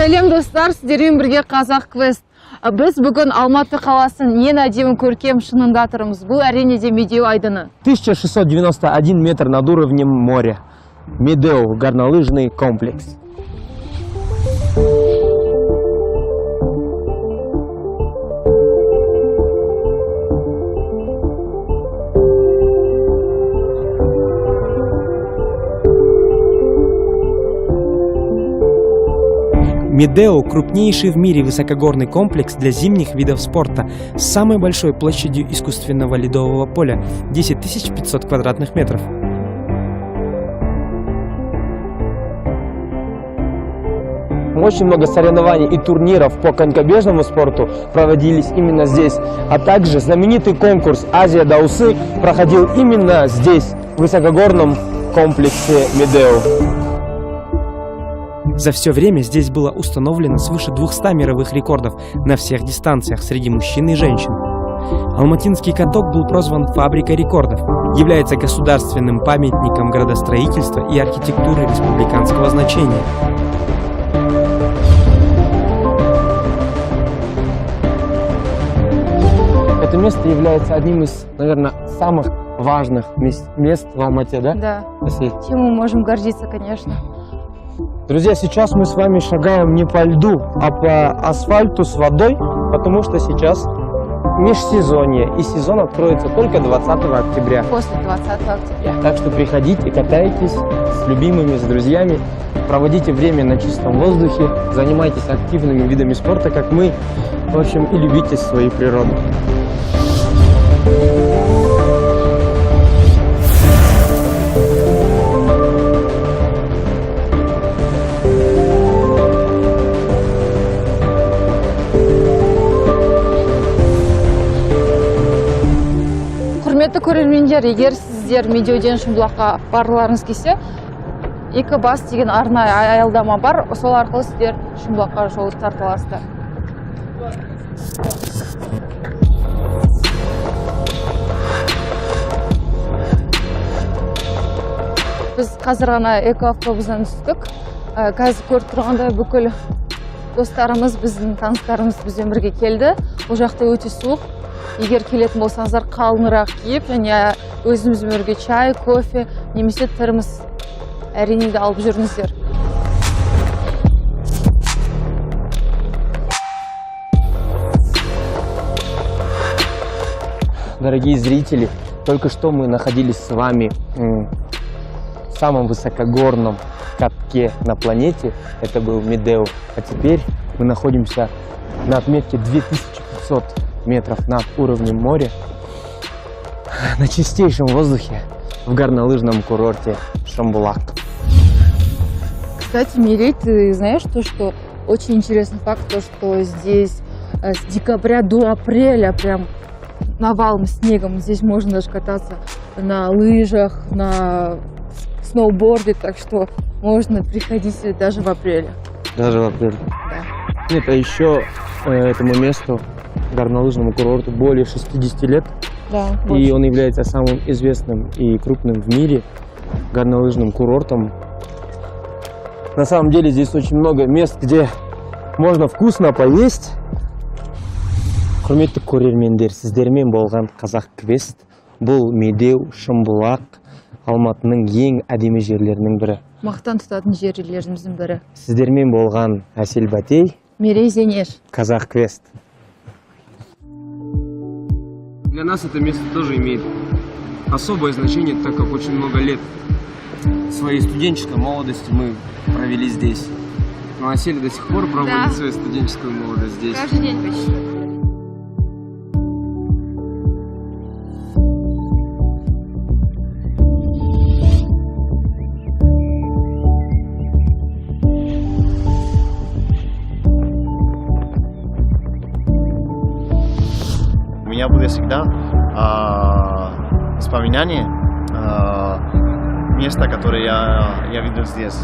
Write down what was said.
Сәлем достар, сіздермен бірге Қазақ Квест. Біз бүгін Алматы қаласын ең әдемі көркем шыңында тұрмыз. Бұл әрине де Медеу айдыны. 1691 метр над уровнем моря. Медеу, горнолыжный комплекс. Медеу – крупнейший в мире высокогорный комплекс для зимних видов спорта с самой большой площадью искусственного ледового поля – 10 500 квадратных метров. Очень много соревнований и турниров по конькобежному спорту проводились именно здесь. А также знаменитый конкурс «Азия Даусы» проходил именно здесь, в высокогорном комплексе Медеу. За все время здесь было установлено свыше 200 мировых рекордов на всех дистанциях среди мужчин и женщин. Алматинский каток был прозван «Фабрикой рекордов», является государственным памятником градостроительства и архитектуры республиканского значения. Это место является одним из, наверное, самых важных мест в Алмате, да? Да. Если... Чем мы можем гордиться, конечно. Друзья, сейчас мы с вами шагаем не по льду, а по асфальту с водой, потому что сейчас межсезонье, и сезон откроется только 20 октября. После 20 октября. Так что приходите, катайтесь с любимыми, с друзьями, проводите время на чистом воздухе, занимайтесь активными видами спорта, как мы, в общем, и любите свою природу. Құрметті көрермендер, егер сіздер Медеуден Шымбұлаққа барғыларыңыз келсе, екі бас деген арнайы аялдама бар, сол арқылы сіздер Шымбұлаққа жол тарта аласыздар. Біз қазір ғана экоавтобустан түстік. Қазір көріп тұрғандай бүкіл достарымыз, біздің таныстарымыз бізбен бірге келді. Бұл жақта өте суық. Егер келетін болсаңыздар, қалыңырақ киіп, және өзімізбен бірге чай, кофе, немесе термос әрине де алып жүріңіздер. Дорогие зрители, только что мы находились с вами в самом высокогорном катке на планете, это был Медеу. А теперь мы находимся на отметке 2500 метров над уровнем моря, на чистейшем воздухе в горнолыжном курорте Шымбулак. Кстати, Мирей, ты знаешь то, что очень интересный факт, то, что здесь с декабря до апреля прям навалом снегом. Здесь можно даже кататься на лыжах, на сноуборде, так что можно приходить даже в апреле. Даже в апреле? Да. Это еще этому месту, горнолыжному курорту, более 60 лет. Да, и он является самым известным и крупным в мире горнолыжным курортом. На самом деле здесь очень много мест, где можно вкусно поесть. Құрметті көрермендер, сіздермен болған Қазақ Квест. Бұл Медеу, Шымбұлақ, Алматының ең әдемі жерлерінің бірі. Мақтан тұтатын жерлеріміздің бірі. Сіздермен болған Әсел Батей, Мирей Зенеш. Қазақ Квест. Для нас это место тоже имеет особое значение, так как очень много лет своей студенческой молодости мы провели здесь. Но Асель до сих пор проводит свою студенческую молодость здесь. Каждый день почти. У меня будет всегда вспоминание места, которое я видел здесь.